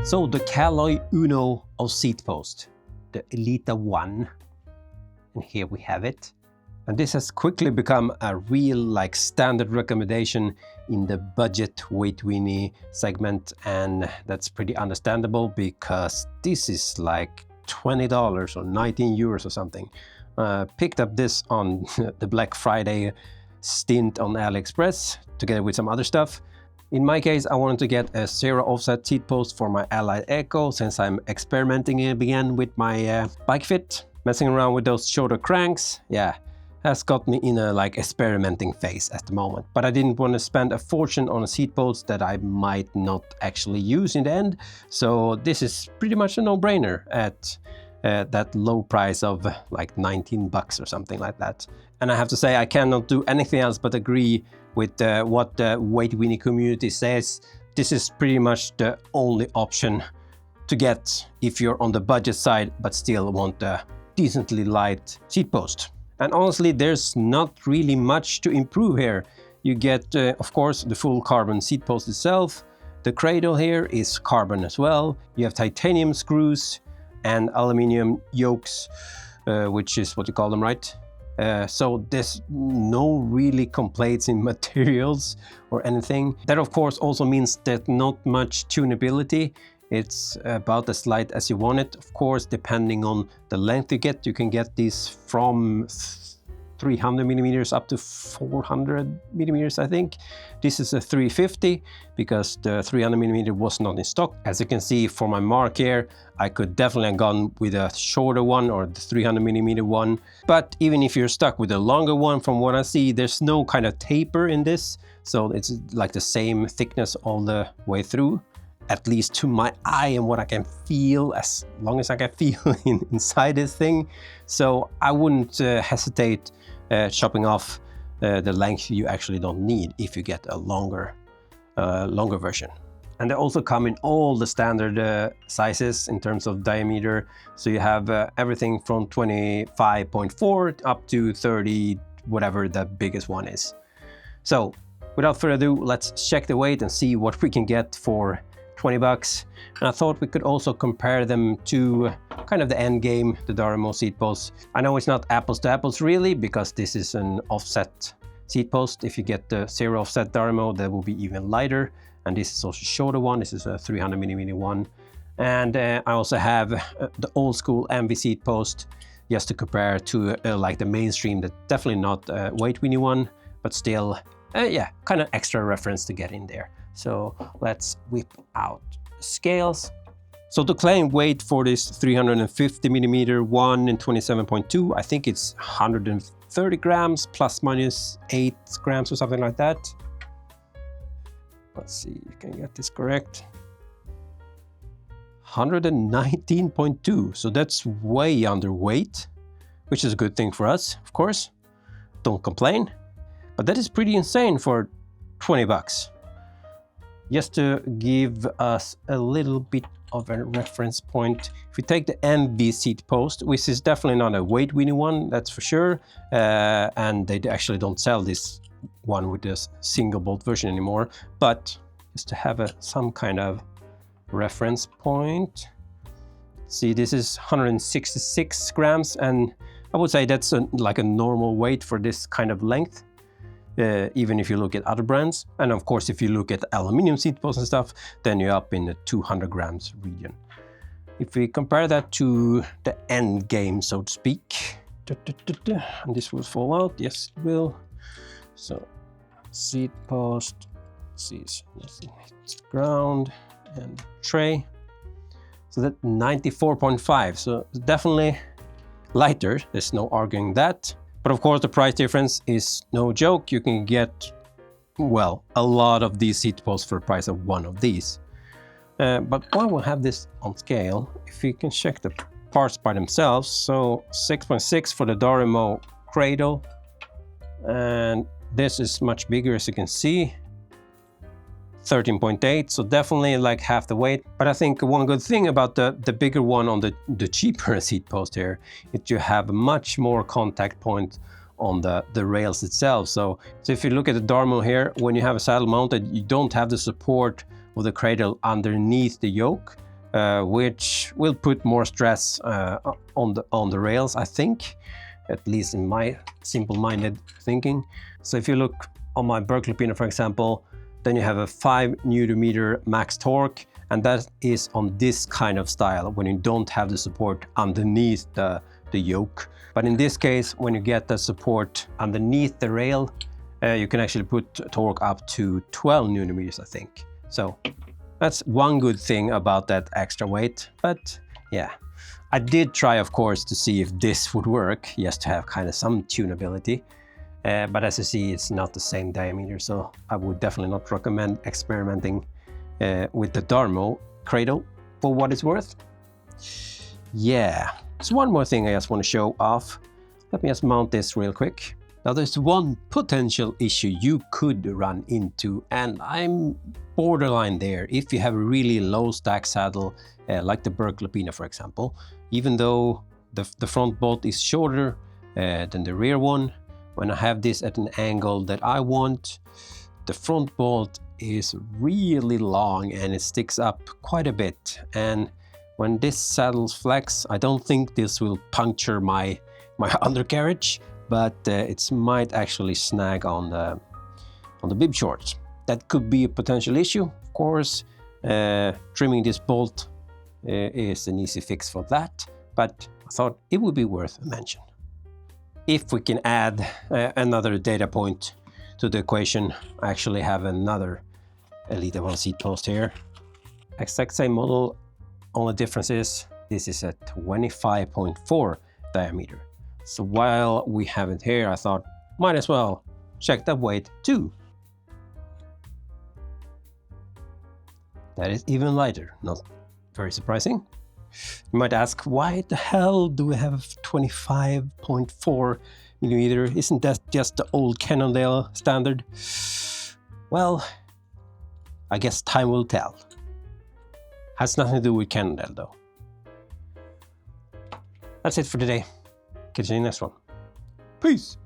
So the Kalloy UNO of seat post, the Elita One, and here we have it. And this has quickly become a real standard recommendation in the budget weight weenie segment, and that's pretty understandable because this is like $20 or 19 euros or something. Picked up this on the Black Friday stint on AliExpress together with some other stuff. In my case, I wanted to get a zero offset seat post for my Allied Echo since I'm experimenting again with my bike fit. Messing around with those shoulder cranks, yeah, has got me in a experimenting phase at the moment. But I didn't want to spend a fortune on a seat post that I might not actually use in the end. So this is pretty much a no-brainer at that low price of like 19 bucks or something like that. And I have to say, I cannot do anything else but agree with what the weight weenie community says. This is pretty much the only option to get if you're on the budget side but still want a decently light seat post. And honestly, there's not really much to improve here. You get, of course, the full carbon seat post itself. The cradle here is carbon as well. You have titanium screws and aluminium yokes, which is what you call them, right? So there's no really complaints in materials or anything. That of course also means that not much tunability. It's about as light as you want it. Of course, depending on the length you can get these from 300 millimeters up to 400 millimeters, I think. This is a 350 because the 300 millimeter was not in stock. As you can see for my mark here, I could definitely have gone with a shorter one or the 300 millimeter one. But even if you're stuck with a longer one, from what I see, there's no kind of taper in this. So it's like the same thickness all the way through, at least to my eye and what I can feel, as long as I can feel inside this thing. So I wouldn't hesitate chopping off the length you actually don't need if you get a longer version. And they also come in all the standard sizes in terms of diameter. So you have everything from 25.4 up to 30, whatever the biggest one is. So without further ado, let's check the weight and see what we can get for 20 bucks. And I thought we could also compare them to kind of the end game, the Darimo seat post. I know it's not apples to apples really, because this is an offset seat post. If you get the zero offset Darimo, that will be even lighter. And this is also a shorter one. This is a 300 millimeter one. And I also have the old school MV seat post just to compare to like the mainstream, that definitely not a weight weenie one, but still, yeah, kind of extra reference to get in there. So let's whip out the scales. So the claim weight for this 350 millimeter one in 27.2, I think it's 130 grams plus minus 8 grams or something like that. Let's see if you can get this correct. 119.2, so that's way underweight, which is a good thing for us, of course. Don't complain, but that is pretty insane for 20 bucks. Just to give us a little bit of a reference point, if we take the MV seat post, which is definitely not a weight weenie one, that's for sure, and they actually don't sell this one with this single bolt version anymore, but just to have some kind of reference point. See, this is 166 grams, and I would say that's like a normal weight for this kind of length. Even if you look at other brands. And of course, if you look at aluminium seat posts and stuff, then you're up in the 200 grams region. If we compare that to the end game, so to speak, and this will fall out, yes it will. So seat post, it's ground and tray. So that 94.5, so definitely lighter, there's no arguing that. But of course, the price difference is no joke. You can get, well, a lot of these seat posts for the price of one of these. But while we'll have this on scale, if you can check the parts by themselves, so 6.6 for the Darimo cradle, and this is much bigger, as you can see, 13.8, so definitely like half the weight. But I think one good thing about the bigger one on the cheaper seat post here is you have much more contact point on the rails itself. So if you look at the Darimo here, when you have a saddle mounted, you don't have the support of the cradle underneath the yoke. which will put more stress on the rails, I think, at least in my simple-minded thinking. So if you look on my Berkeley piner, for example, then you have a 5 Nm max torque, and that is on this kind of style when you don't have the support underneath the yoke. But in this case, when you get the support underneath the rail, you can actually put torque up to 12 Nm, I think. So that's one good thing about that extra weight. But yeah, I did try, of course, to see if this would work, just to have kind of some tunability. But as you see, it's not the same diameter, so I would definitely not recommend experimenting with the Darimo cradle for what it's worth. Yeah, so one more thing I just want to show off. Let me just mount this real quick. Now there's one potential issue you could run into, and I'm borderline there. If you have a really low stack saddle, like the Berkeley piner, for example, even though the front bolt is shorter than the rear one, when I have this at an angle that I want, the front bolt is really long and it sticks up quite a bit. And when this saddle's flex, I don't think this will puncture my undercarriage, but it might actually snag on the bib shorts. That could be a potential issue. Of course, trimming this bolt is an easy fix for that, but I thought it would be worth a mention. If we can add another data point to the equation, I actually have another Elita One seat post here. Exact same model, only difference is this is a 25.4 diameter. So while we have it here, I thought might as well check the weight too. That is even lighter, not very surprising. You might ask, why the hell do we have 25.4 millimeter? Isn't that just the old Cannondale standard? Well, I guess time will tell. Has nothing to do with Cannondale though. That's it for today. Catch you in the next one. Peace!